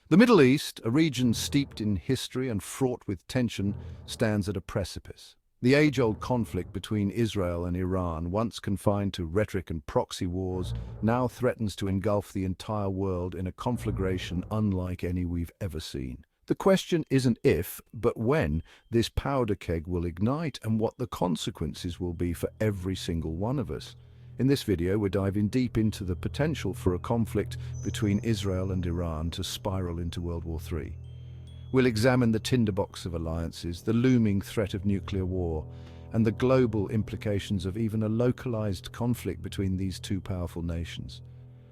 The Middle East, a region steeped in history and fraught with tension, stands at a precipice. The age-old conflict between Israel and Iran, once confined to rhetoric and proxy wars, now threatens to engulf the entire world in a conflagration unlike any we've ever seen. The question isn't if, but when this powder keg will ignite and what the consequences will be for every single one of us. In this video, we're diving deep into the potential for a conflict between Israel and Iran to spiral into World War III. We'll examine the tinderbox of alliances, the looming threat of nuclear war, and the global implications of even a localized conflict between these two powerful nations.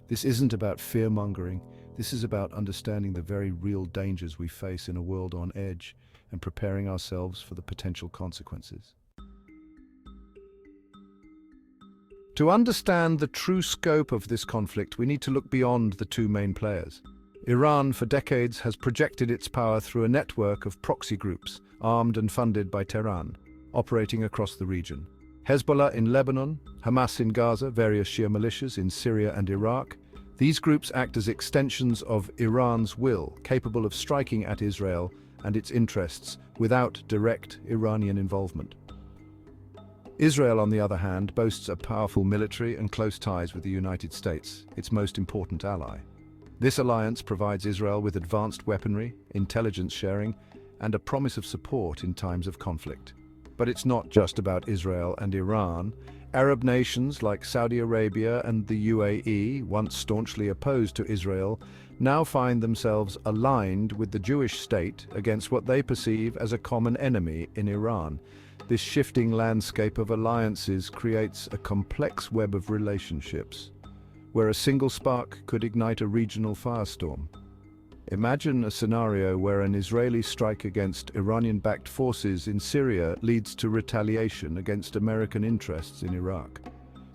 This isn't about fear-mongering, this is about understanding the very real dangers we face in a world on edge and preparing ourselves for the potential consequences. To understand the true scope of this conflict, we need to look beyond the two main players. Iran, for decades, has projected its power through a network of proxy groups, armed and funded by Tehran, operating across the region. Hezbollah in Lebanon, Hamas in Gaza, various Shia militias in Syria and Iraq. These groups act as extensions of Iran's will, capable of striking at Israel and its interests without direct Iranian involvement. Israel, on the other hand, boasts a powerful military and close ties with the United States, its most important ally. This alliance provides Israel with advanced weaponry, intelligence sharing, and a promise of support in times of conflict. But it's not just about Israel and Iran. Arab nations like Saudi Arabia and the UAE, once staunchly opposed to Israel, now find themselves aligned with the Jewish state against what they perceive as a common enemy in Iran. This shifting landscape of alliances creates a complex web of relationships, where a single spark could ignite a regional firestorm. Imagine a scenario where an Israeli strike against Iranian-backed forces in Syria leads to retaliation against American interests in Iraq.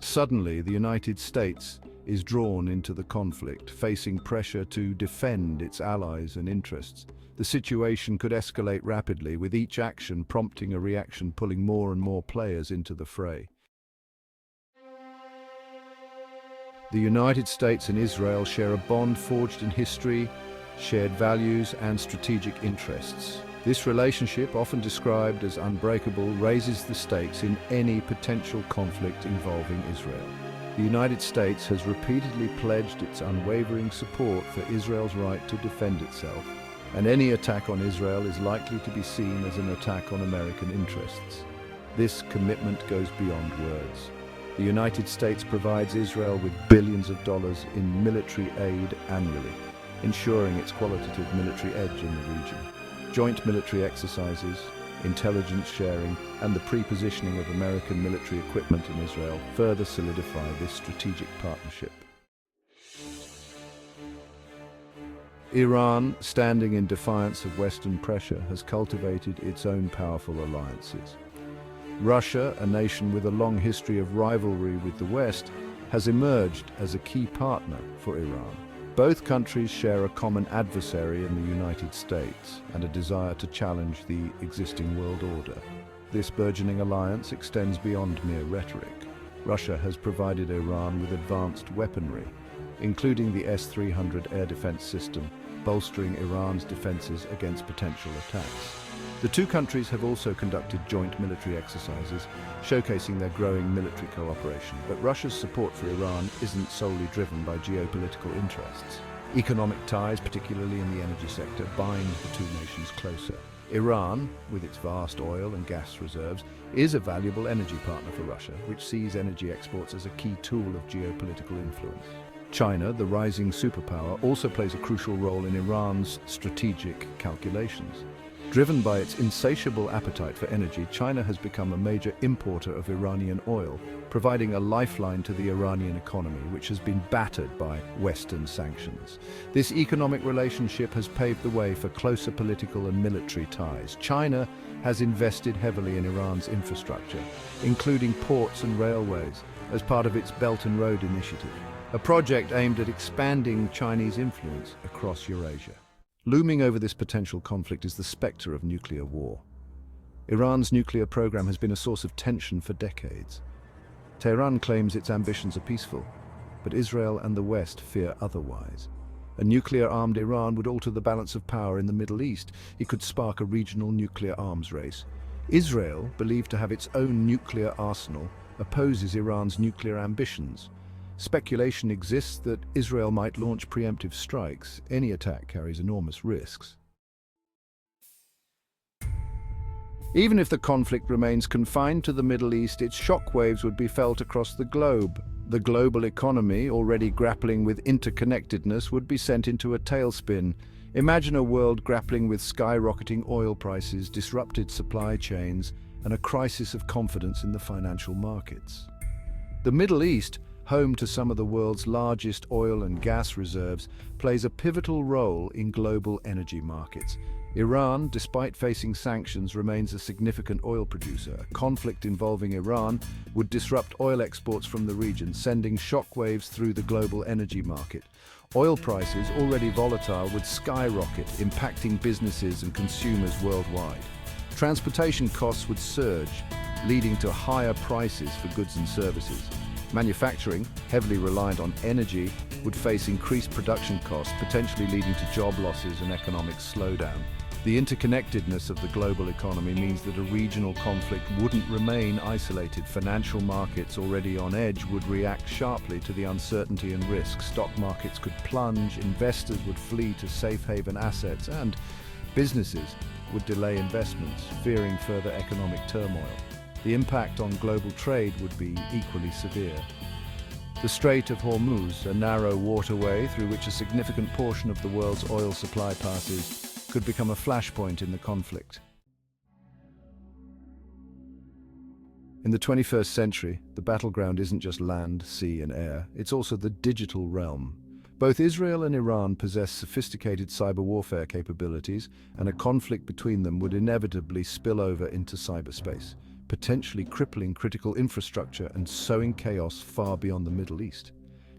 Suddenly, the United States is drawn into the conflict, facing pressure to defend its allies and interests. The situation could escalate rapidly, with each action prompting a reaction, pulling more and more players into the fray. The United States and Israel share a bond forged in history, shared values, and strategic interests. This relationship, often described as unbreakable, raises the stakes in any potential conflict involving Israel. The United States has repeatedly pledged its unwavering support for Israel's right to defend itself, and any attack on Israel is likely to be seen as an attack on American interests. This commitment goes beyond words. The United States provides Israel with billions of dollars in military aid annually, ensuring its qualitative military edge in the region. Joint military exercises, intelligence sharing, and the pre-positioning of American military equipment in Israel further solidify this strategic partnership. Iran, standing in defiance of Western pressure, has cultivated its own powerful alliances. Russia, a nation with a long history of rivalry with the West, has emerged as a key partner for Iran. Both countries share a common adversary in the United States and a desire to challenge the existing world order. This burgeoning alliance extends beyond mere rhetoric. Russia has provided Iran with advanced weaponry, including the S-300 air defense system, bolstering Iran's defenses against potential attacks. The two countries have also conducted joint military exercises, showcasing their growing military cooperation. But Russia's support for Iran isn't solely driven by geopolitical interests. Economic ties, particularly in the energy sector, bind the two nations closer. Iran, with its vast oil and gas reserves, is a valuable energy partner for Russia, which sees energy exports as a key tool of geopolitical influence. China, the rising superpower, also plays a crucial role in Iran's strategic calculations. Driven by its insatiable appetite for energy, China has become a major importer of Iranian oil, providing a lifeline to the Iranian economy, which has been battered by Western sanctions. This economic relationship has paved the way for closer political and military ties. China has invested heavily in Iran's infrastructure, including ports and railways, as part of its Belt and Road Initiative, a project aimed at expanding Chinese influence across Eurasia. Looming over this potential conflict is the specter of nuclear war. Iran's nuclear program has been a source of tension for decades. Tehran claims its ambitions are peaceful, but Israel and the West fear otherwise. A nuclear-armed Iran would alter the balance of power in the Middle East. It could spark a regional nuclear arms race. Israel, believed to have its own nuclear arsenal, opposes Iran's nuclear ambitions. Speculation exists that Israel might launch preemptive strikes. Any attack carries enormous risks. Even if the conflict remains confined to the Middle East, its shockwaves would be felt across the globe. The global economy, already grappling with interconnectedness, would be sent into a tailspin. Imagine a world grappling with skyrocketing oil prices, disrupted supply chains, and a crisis of confidence in the financial markets. The Middle East, home to some of the world's largest oil and gas reserves, plays a pivotal role in global energy markets. Iran, despite facing sanctions, remains a significant oil producer. A conflict involving Iran would disrupt oil exports from the region, sending shockwaves through the global energy market. Oil prices, already volatile, would skyrocket, impacting businesses and consumers worldwide. Transportation costs would surge, leading to higher prices for goods and services. Manufacturing, heavily reliant on energy, would face increased production costs, potentially leading to job losses and economic slowdown. The interconnectedness of the global economy means that a regional conflict wouldn't remain isolated. Financial markets, already on edge, would react sharply to the uncertainty and risk. Stock markets could plunge, investors would flee to safe haven assets, and businesses would delay investments, fearing further economic turmoil. The impact on global trade would be equally severe. The Strait of Hormuz, a narrow waterway through which a significant portion of the world's oil supply passes, could become a flashpoint in the conflict. In the 21st century, the battleground isn't just land, sea, and air, it's also the digital realm. Both Israel and Iran possess sophisticated cyber warfare capabilities, and a conflict between them would inevitably spill over into cyberspace, potentially crippling critical infrastructure and sowing chaos far beyond the Middle East.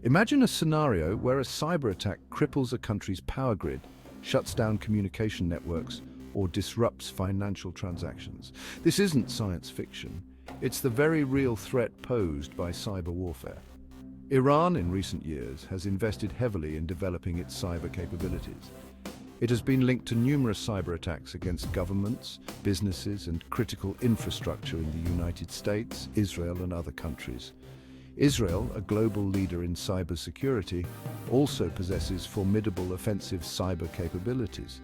Imagine a scenario where a cyber attack cripples a country's power grid, shuts down communication networks, or disrupts financial transactions. This isn't science fiction. It's the very real threat posed by cyber warfare. Iran, in recent years, has invested heavily in developing its cyber capabilities. It has been linked to numerous cyber attacks against governments, businesses, and critical infrastructure in the United States, Israel, and other countries. Israel, a global leader in cybersecurity, also possesses formidable offensive cyber capabilities.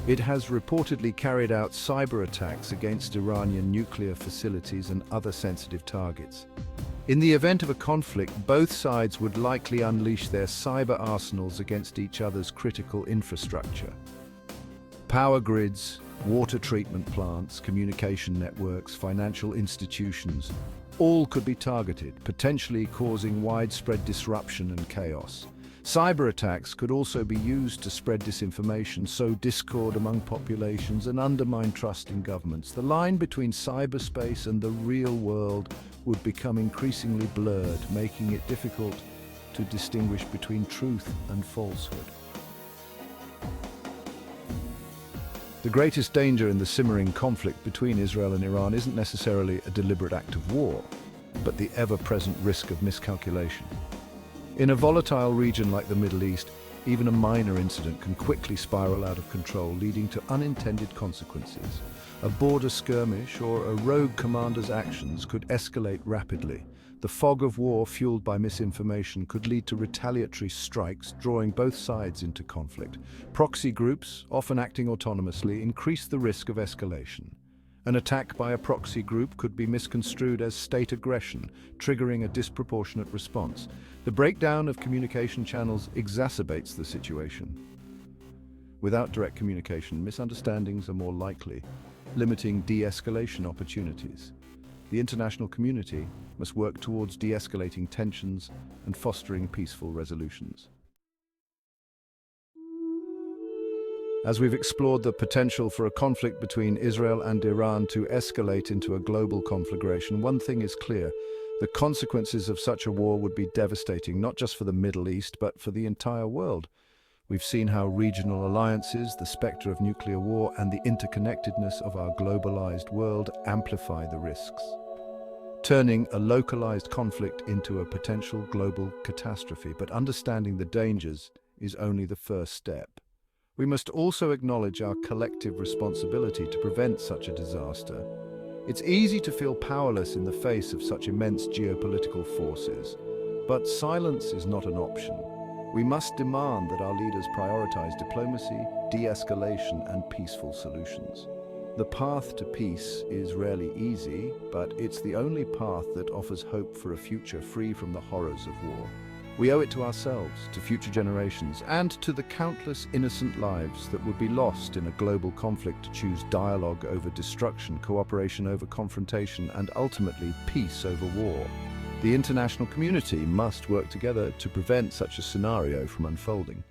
It has reportedly carried out cyber attacks against Iranian nuclear facilities and other sensitive targets. In the event of a conflict, both sides would likely unleash their cyber arsenals against each other's critical infrastructure. Power grids, water treatment plants, communication networks, financial institutions, all could be targeted, potentially causing widespread disruption and chaos. Cyber attacks could also be used to spread disinformation, sow discord among populations, and undermine trust in governments. The line between cyberspace and the real world would become increasingly blurred, making it difficult to distinguish between truth and falsehood. The greatest danger in the simmering conflict between Israel and Iran isn't necessarily a deliberate act of war, but the ever-present risk of miscalculation. In a volatile region like the Middle East, even a minor incident can quickly spiral out of control, leading to unintended consequences. A border skirmish or a rogue commander's actions could escalate rapidly. The fog of war fueled by misinformation could lead to retaliatory strikes, drawing both sides into conflict. Proxy groups, often acting autonomously, increase the risk of escalation. An attack by a proxy group could be misconstrued as state aggression, triggering a disproportionate response. The breakdown of communication channels exacerbates the situation. Without direct communication, misunderstandings are more likely, limiting de-escalation opportunities. The international community must work towards de-escalating tensions and fostering peaceful resolutions. As we've explored the potential for a conflict between Israel and Iran to escalate into a global conflagration, one thing is clear: the consequences of such a war would be devastating, not just for the Middle East, but for the entire world. We've seen how regional alliances, the specter of nuclear war, and the interconnectedness of our globalized world amplify the risks, turning a localized conflict into a potential global catastrophe. But understanding the dangers is only the first step. We must also acknowledge our collective responsibility to prevent such a disaster. It's easy to feel powerless in the face of such immense geopolitical forces, but silence is not an option. We must demand that our leaders prioritize diplomacy, de-escalation, and peaceful solutions. The path to peace is rarely easy, but it's the only path that offers hope for a future free from the horrors of war. We owe it to ourselves, to future generations, and to the countless innocent lives that would be lost in a global conflict to choose dialogue over destruction, cooperation over confrontation, and ultimately peace over war. The international community must work together to prevent such a scenario from unfolding.